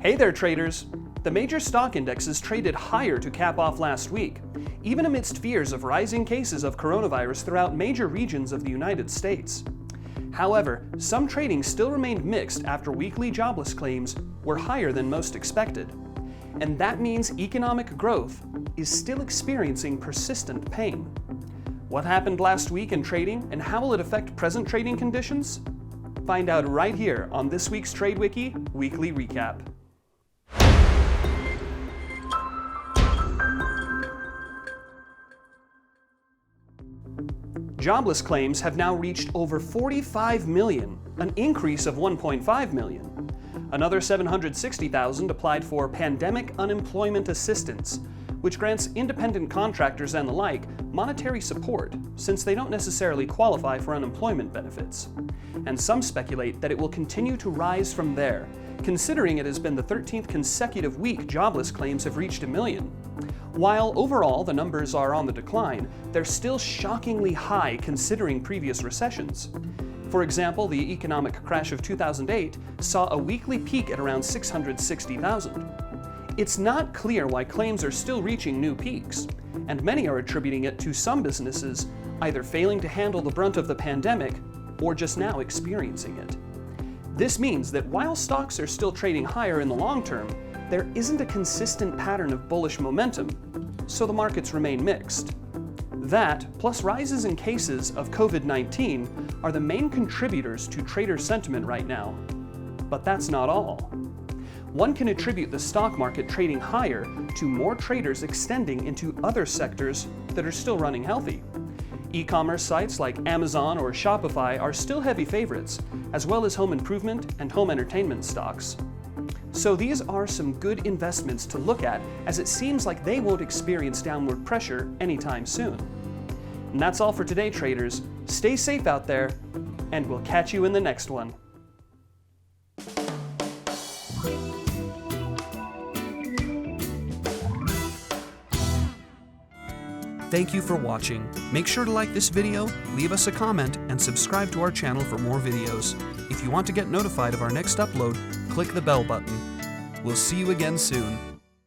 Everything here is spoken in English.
Hey there, traders! The major stock indexes traded higher to cap off last week, even amidst fears of rising cases of coronavirus throughout major regions of the United States. However, some trading still remained mixed after weekly jobless claims were higher than most expected. And that means economic growth is still experiencing persistent pain. What happened last week in trading, and how will it affect present trading conditions? Find out right here on this week's Trade Wiki Weekly Recap. Jobless claims have now reached over 45 million, an increase of 1.5 million. Another 760,000 applied for pandemic unemployment assistance, which grants independent contractors and the like monetary support since they don't necessarily qualify for unemployment benefits. And some speculate that it will continue to rise from there, considering it has been the 13th consecutive week jobless claims have reached 1 million. While overall the numbers are on the decline, they're still shockingly high considering previous recessions. For example, the economic crash of 2008 saw a weekly peak at around 660,000. It's not clear why claims are still reaching new peaks, and many are attributing it to some businesses either failing to handle the brunt of the pandemic or just now experiencing it. This means that while stocks are still trading higher in the long term, there isn't a consistent pattern of bullish momentum, so the markets remain mixed. That, plus rises in cases of COVID-19, are the main contributors to trader sentiment right now. But that's not all. One can attribute the stock market trading higher to more traders extending into other sectors that are still running healthy. E-commerce sites like Amazon or Shopify are still heavy favorites, as well as home improvement and home entertainment stocks. So these are some good investments to look at, as it seems like they won't experience downward pressure anytime soon. And that's all for today, traders. Stay safe out there, and we'll catch you in the next one. Thank you for watching. Make sure to like this video, leave us a comment, and subscribe to our channel for more videos. If you want to get notified of our next upload, click the bell button. We'll see you again soon.